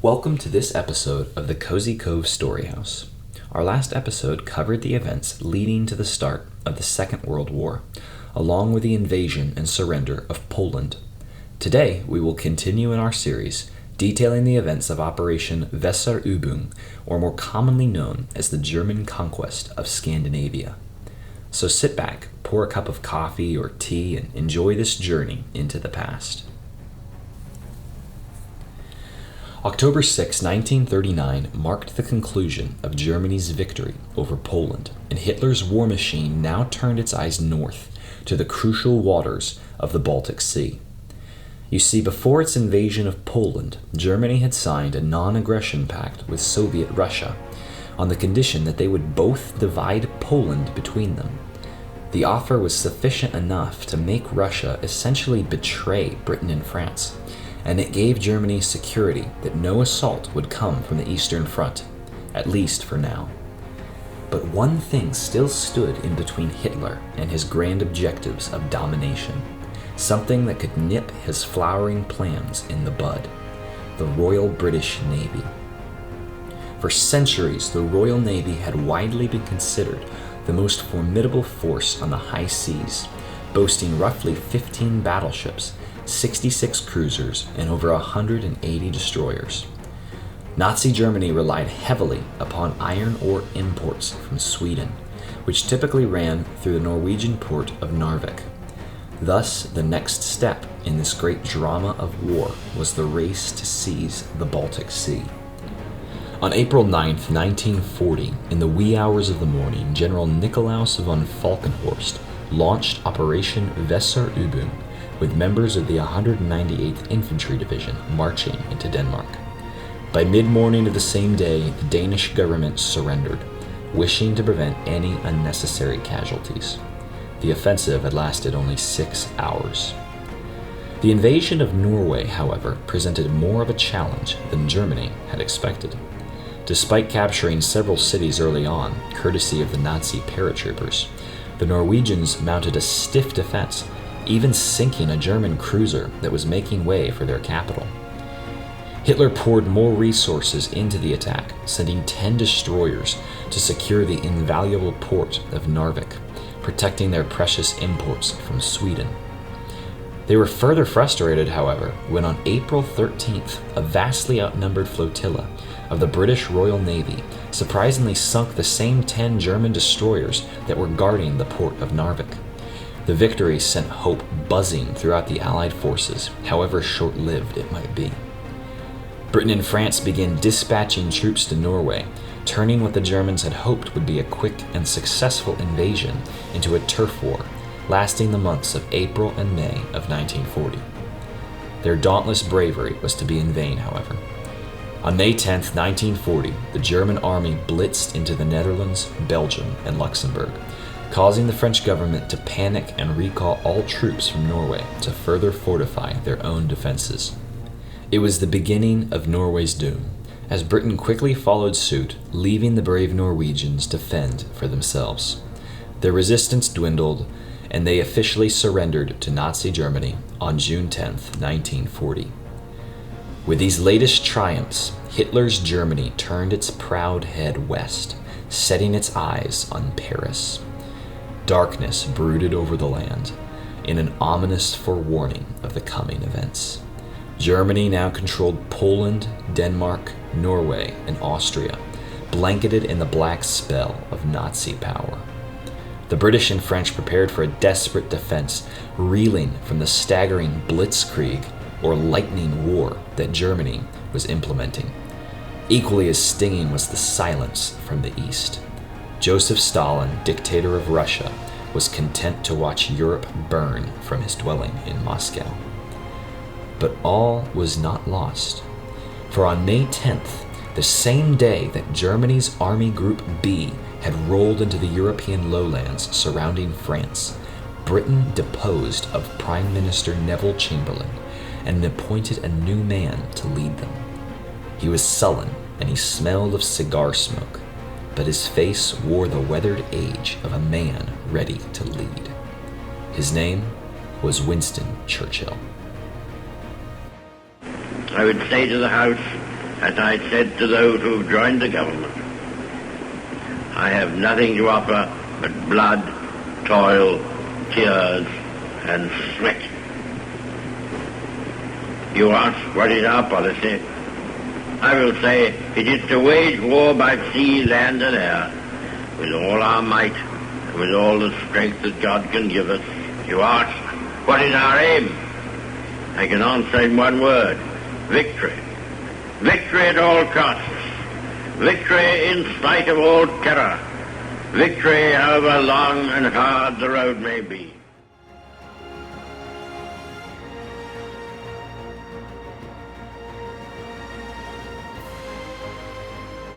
Welcome to this episode of the Cozy Cove Storyhouse. Our last episode covered the events leading to the start of the Second World War, along with the invasion and surrender of Poland. Today, we will continue in our series detailing the events of Operation Weserübung, or more commonly known as the German conquest of Scandinavia. So sit back, pour a cup of coffee or tea, and enjoy this journey into the past. October 6, 1939 marked the conclusion of Germany's victory over Poland, and Hitler's war machine now turned its eyes north to the crucial waters of the Baltic Sea. You see, before its invasion of Poland, Germany had signed a non-aggression pact with Soviet Russia on the condition that they would both divide Poland between them. The offer was sufficient enough to make Russia essentially betray Britain and France, and it gave Germany security that no assault would come from the Eastern Front, at least for now. But one thing still stood in between Hitler and his grand objectives of domination, something that could nip his flowering plans in the bud: the Royal British Navy. For centuries, the Royal Navy had widely been considered the most formidable force on the high seas, boasting roughly 15 battleships, 66 cruisers, and over 180 destroyers. Nazi Germany relied heavily upon iron ore imports from Sweden, which typically ran through the Norwegian port of Narvik. Thus, the next step in this great drama of war was the race to seize the Baltic Sea. On April 9, 1940, in the wee hours of the morning, General Nikolaus von Falkenhorst launched Operation Weserübung, with members of the 198th Infantry Division marching into Denmark. By mid-morning of the same day, the Danish government surrendered, wishing to prevent any unnecessary casualties. The offensive had lasted only 6 hours. The invasion of Norway, however, presented more of a challenge than Germany had expected. Despite capturing several cities early on, courtesy of the Nazi paratroopers, the Norwegians mounted a stiff defense, even sinking a German cruiser that was making way for their capital. Hitler poured more resources into the attack, sending 10 destroyers to secure the invaluable port of Narvik, protecting their precious imports from Sweden. They were further frustrated, however, when on April 13th, a vastly outnumbered flotilla of the British Royal Navy surprisingly sunk the same 10 German destroyers that were guarding the port of Narvik. The victory sent hope buzzing throughout the Allied forces, however short-lived it might be. Britain and France began dispatching troops to Norway, turning what the Germans had hoped would be a quick and successful invasion into a turf war, lasting the months of April and May of 1940. Their dauntless bravery was to be in vain, however. On May 10, 1940, the German army blitzed into the Netherlands, Belgium, and Luxembourg, causing the French government to panic and recall all troops from Norway to further fortify their own defenses. It was the beginning of Norway's doom, as Britain quickly followed suit, leaving the brave Norwegians to fend for themselves. Their resistance dwindled, and they officially surrendered to Nazi Germany on June 10, 1940. With these latest triumphs, Hitler's Germany turned its proud head west, setting its eyes on Paris. Darkness brooded over the land, in an ominous forewarning of the coming events. Germany now controlled Poland, Denmark, Norway, and Austria, blanketed in the black spell of Nazi power. The British and French prepared for a desperate defense, reeling from the staggering blitzkrieg, or lightning war, that Germany was implementing. Equally as stinging was the silence from the East. Joseph Stalin, dictator of Russia, was content to watch Europe burn from his dwelling in Moscow. But all was not lost, for on May 10th, the same day that Germany's Army Group B had rolled into the European lowlands surrounding France, Britain deposed of Prime Minister Neville Chamberlain and appointed a new man to lead them. He was sullen and he smelled of cigar smoke, but his face wore the weathered age of a man ready to lead. His name was Winston Churchill. I would say to the House as I said to those who have joined the government, I have nothing to offer but blood, toil, tears, and sweat. You ask, what is our policy? I will say, it is to wage war by sea, land, and air, with all our might, and with all the strength that God can give us. You ask, what is our aim? I can answer in one word, victory. Victory at all costs. Victory in spite of all terror. Victory however long and hard the road may be.